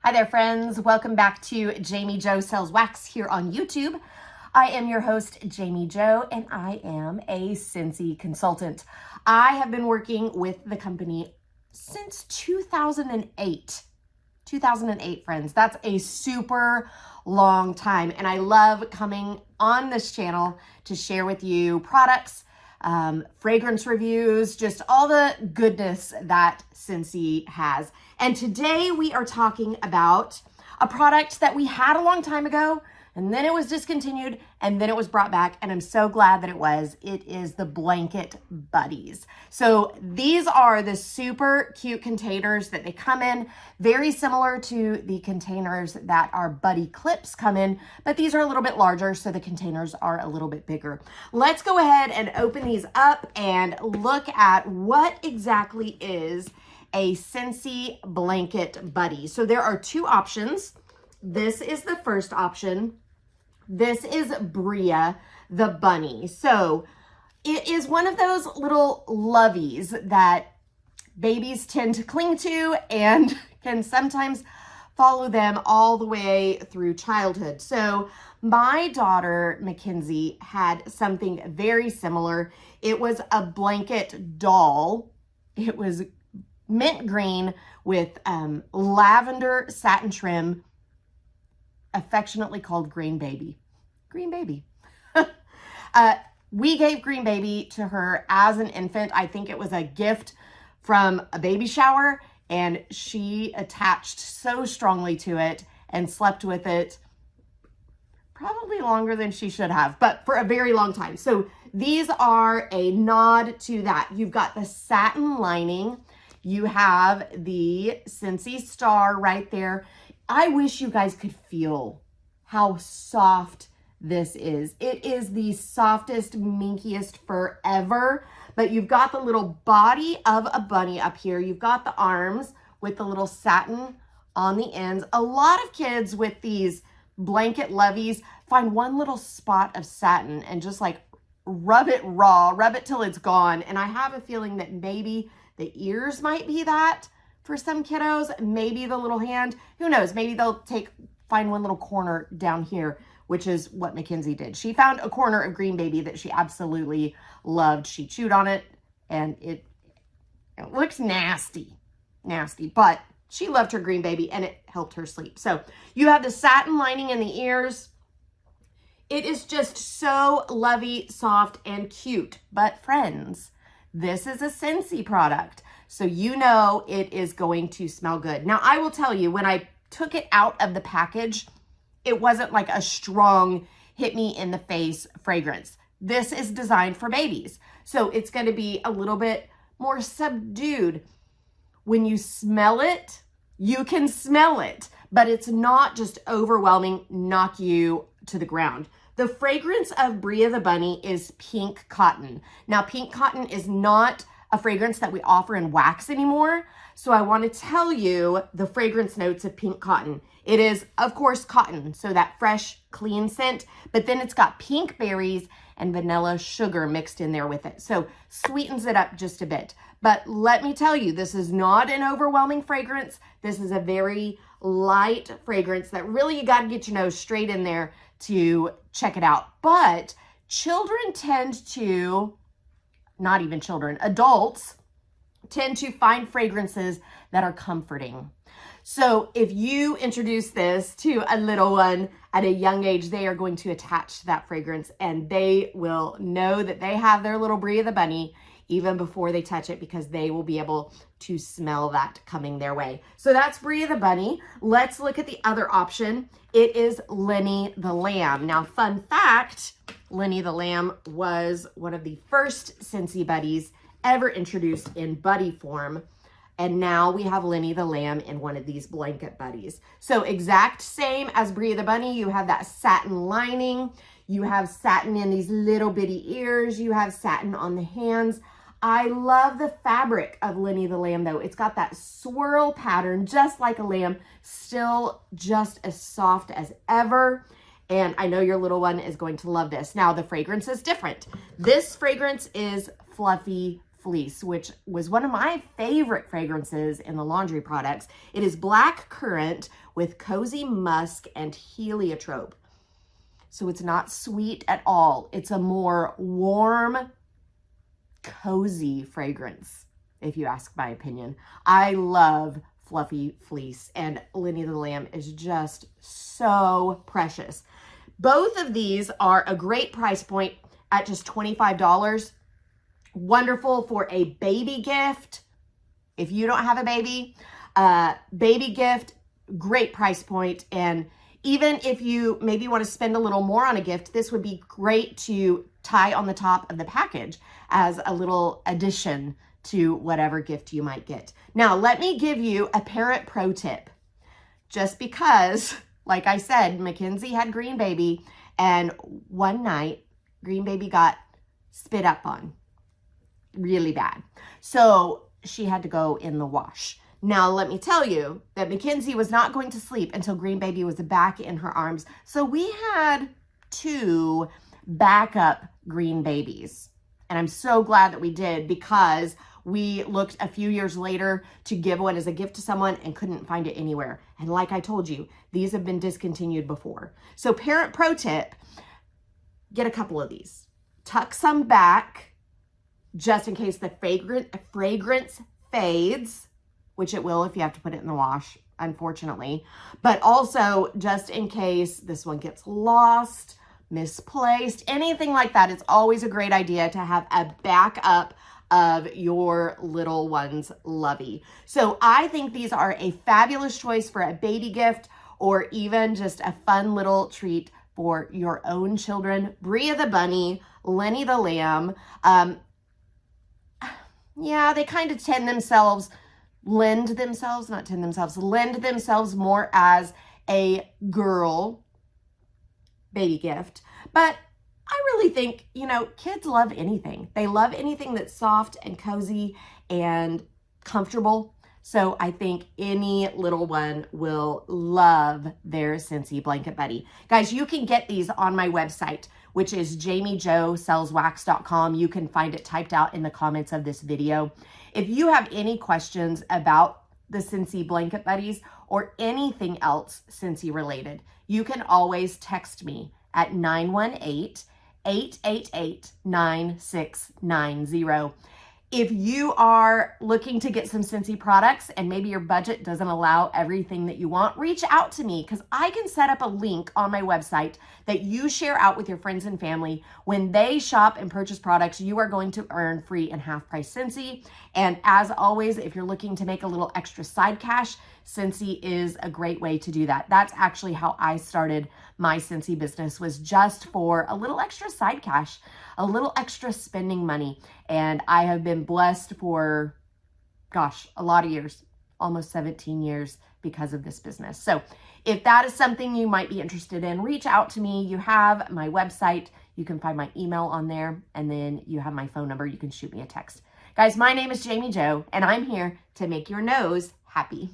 Hi there, friends. Welcome back to Jami Jo Sells Wax here on YouTube. I am your host, Jami Jo, and I am a Scentsy consultant. I have been working with the company since 2008. 2008, friends. That's a super long time, and I love coming on this channel to share with you products, fragrance reviews, just all the goodness that Scentsy has. And today we are talking about a product that we had a long time ago, and then it was discontinued, and then it was brought back, and I'm so glad that it was. It is the Blanket Buddies. So these are the super cute containers that they come in, very similar to the containers that our Buddy Clips come in, but these are a little bit larger, so the containers are a little bit bigger. Let's go ahead and open these up and look at what exactly is a Scentsy Blanket Buddy. So there are two options. This is the first option. This is Bria the bunny. So it is one of those little loveys that babies tend to cling to and can sometimes follow them all the way through childhood. So my daughter, Mackenzie, had something very similar. It was a blanket doll. It was mint green with lavender satin trim, affectionately called Green Baby. Green Baby. We gave Green Baby to her as an infant. I think it was a gift from a baby shower, and she attached so strongly to it and slept with it probably longer than she should have, but for a very long time. So these are a nod to that. You've got the satin lining. You have the Scentsy star right there. I wish you guys could feel how soft this is. It is the softest, minkiest fur ever, but you've got the little body of a bunny up here. You've got the arms with the little satin on the ends. A lot of kids with these blanket loveys find one little spot of satin and just like rub it raw, rub it till it's gone. And I have a feeling that maybe the ears might be that for some kiddos, maybe the little hand, who knows, maybe they'll find one little corner down here, which is what Mackenzie did. She found a corner of Green Baby that she absolutely loved. She chewed on it and it looks nasty, but she loved her Green Baby and it helped her sleep. So you have the satin lining in the ears. It is just so lovey, soft, and cute. But friends, this is a Scentsy product, so you know it is going to smell good. Now, I will tell you, when I took it out of the package, it wasn't like a strong hit-me-in-the-face fragrance. This is designed for babies, so it's going to be a little bit more subdued. When you smell it, you can smell it, but it's not just overwhelming, knock you to the ground. The fragrance of Bria the Bunny is pink cotton. Now, pink cotton is not a fragrance that we offer in wax anymore. So I want to tell you the fragrance notes of pink cotton. It is, of course, cotton, so that fresh, clean scent, but then it's got pink berries and vanilla sugar mixed in there with it. So sweetens it up just a bit. But let me tell you, this is not an overwhelming fragrance. This is a very light fragrance that really you got to get your nose straight in there to check it out. But children tend to, not even children, adults tend to find fragrances that are comforting. So if you introduce this to a little one at a young age, they are going to attach to that fragrance and they will know that they have their little Bria the Bunny even before they touch it, because they will be able to smell that coming their way. So that's Bria the Bunny. Let's look at the other option. It is Lenny the Lamb. Now, fun fact, Lenny the Lamb was one of the first Scentsy Buddies ever introduced in buddy form. And now we have Lenny the Lamb in one of these Blanket Buddies. So exact same as Bria the Bunny, you have that satin lining. You have satin in these little bitty ears. You have satin on the hands. I love the fabric of Lenny the Lamb, though. It's got that swirl pattern, just like a lamb, still just as soft as ever. And I know your little one is going to love this. Now, the fragrance is different. This fragrance is fluffy Fleece, which was one of my favorite fragrances in the laundry products. It is black currant with cozy musk and heliotrope. So it's not sweet at all. It's a more warm, cozy fragrance, if you ask my opinion. I love fluffy fleece, and Lenny the Lamb is just so precious. Both of these are a great price point at just $25. Wonderful for a baby gift. If you don't have a baby gift, great price point. And even if you maybe want to spend a little more on a gift, this would be great to tie on the top of the package as a little addition to whatever gift you might get. Now, let me give you a parent pro tip. Just because, like I said, Mackenzie had green baby, and one night, green baby got spit up on really bad. So she had to go in the wash. Now, let me tell you that Mackenzie was not going to sleep until green baby was back in her arms. So we had 2 backup green babies. And I'm so glad that we did, because we looked a few years later to give one as a gift to someone and couldn't find it anywhere. And like I told you, these have been discontinued before. So parent pro tip, get a couple of these. Tuck some back just in case the fragrance fades, which it will if you have to put it in the wash, unfortunately. But also just in case this one gets lost, misplaced, anything like that. It's always a great idea to have a backup of your little one's lovey. So I think these are a fabulous choice for a baby gift, or even just a fun little treat for your own children. Bria the bunny, Lenny the lamb. Yeah, they kind of lend themselves more as a girl baby gift. But I really think, kids love anything. They love anything that's soft and cozy and comfortable. So I think any little one will love their Scentsy Blanket Buddy. Guys, you can get these on my website, which is JamiJoSellsWax.com. You can find it typed out in the comments of this video. If you have any questions about the Scentsy Blanket Buddies or anything else Scentsy related, you can always text me at 918-888-9690. If you are looking to get some Scentsy products and maybe your budget doesn't allow everything that you want, reach out to me, because I can set up a link on my website that you share out with your friends and family. When they shop and purchase products, you are going to earn free and half price Scentsy. And as always, if you're looking to make a little extra side cash, Scentsy is a great way to do that. That's actually how I started my Scentsy business, was just for a little extra side cash, a little extra spending money. And I have been blessed for, gosh, a lot of years, almost 17 years because of this business. So if that is something you might be interested in, reach out to me. You have my website. You can find my email on there. And then you have my phone number. You can shoot me a text. Guys, my name is Jami Jo, and I'm here to make your nose happy.